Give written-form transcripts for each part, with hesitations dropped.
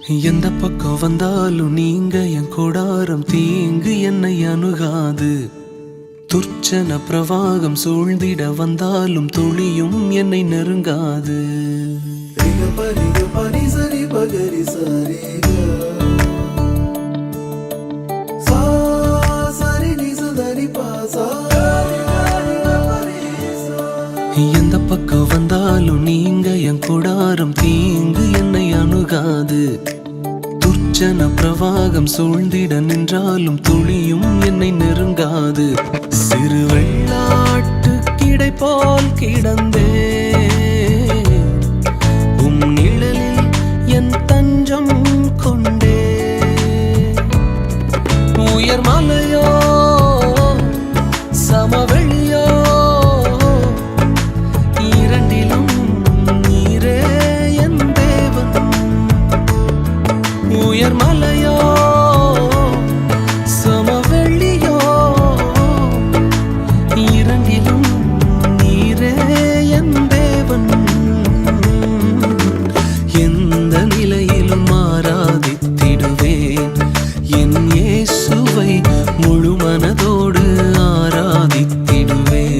எந்த பக்கம் வந்தாலும் நீங்க என் கூடாரம் தீங்கு என்னை அணுகாது. துர்ச்சன பிரவாகம் சூழ்ந்திட வந்தாலும் துளியும் என்னை நெருங்காது. எந்த பக்கம் வந்தாலும் நீங்க என் கூடாரம் தீங்கு என்னை அணுகாது. துர்ச்சன பிரவாகம் சூழ்ந்திட நின்றாலும் துளியும் என்னை நெருங்காது. சிறு வெள்ளாட்டு கிடை போல் கிடந்தே உம் நிழலில் என் தஞ்சம் கொண்டே. உயர் மலையோ சமவெளியோ இரண்டிலும் நீரே என் தேவன். உயர் மலையோ சமவெளியோ இரண்டிலும் நீரே என் தேவன். எந்த நிலையிலும் ஆராதித்திடுவேன் என் இயேசுவை முழு மனதோடு ஆராதித்திடுவேன்.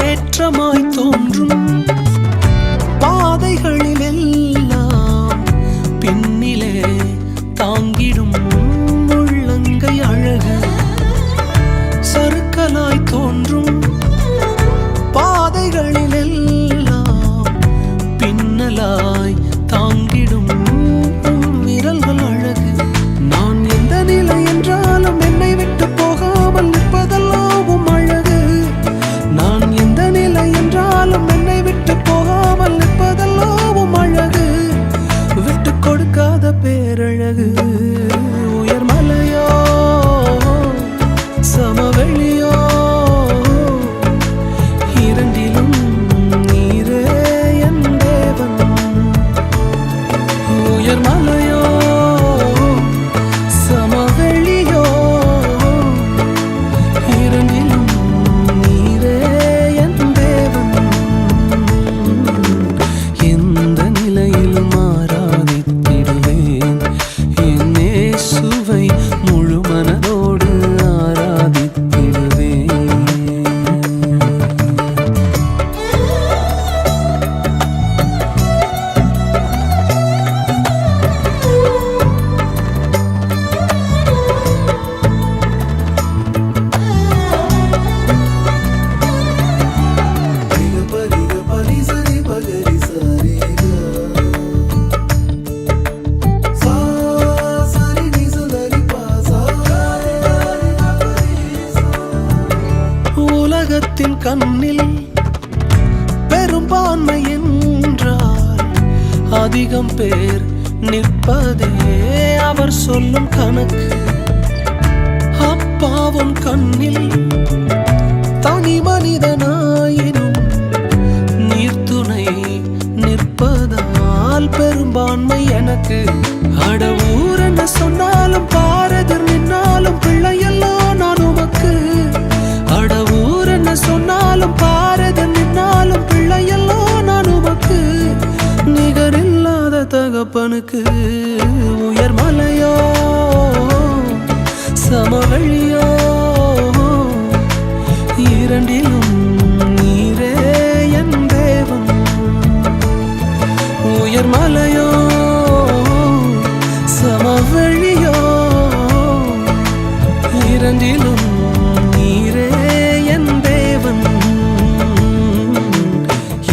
ஏற்றமாய் தோன்றும் பாதைகளில் எல்லாம் பின்னிலே தாங்கிடும் உள்ளங்கை அழகு. சறுக்கலாய் தோன்றும் பாதைகளில் எல்லாம் பின்னலாய் தாங்கிடும் விரல்கள் அழகு. நான் எந்த நிலை என்றாலும் என்னை விட்டு போகாமல் நிற்பதெல்லாம் அழகு. நான் எந்த நிலை என்றாலும் என்னை விட்டு போகாமல் நிற்பதெல்லாம் அழகு. விட்டு கொடுக்காத பேரழகு. உயர் மலையோ சமவெளியோ இரண்டிலும் நீரே என் தேவன். உயர் மலையோ சமவெளியோ இரண்டிலும் நீரே என் தேவன். எந்த நிலையிலும் ஆராதித்திடுவேன் என் இயேசுவை முழு மனதோடு ஆராதித்திடுவேன். உலகத்தின் கண்ணில் பெரும்பான்மை என்றால் அதிகம் பேர் நிற்பதே அவர் சொல்லும் கணக்கு. அப்பாவும் கண்ணில் தனி மனிதனாயினும் நீர்த்துணை நிற்பதால் பெரும்பான்மை எனக்கு. அடவூர் என்ன சொன்னாலும் பாரதிர் நின்னாலும் பிள்ளையெல்லாம் நான் உமக்கு. அடவூர் என்ன சொன்னாலும் பாரதிர் நின்னாலும் பிள்ளையெல்லாம் நான் உமக்கு. நிகரில்லாத தகப்பனுக்கு. உயர் மலையோ சமவெளியோ இரண்டிலும் நீரே என் தேவன். உயர் மலையோ சமவெளியோ இரண்டிலும் நீரே என் தேவன்.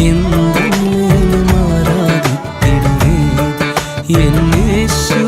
எந்த நிலையிலும் ஆராதித்திடுவேன் என் இயேசு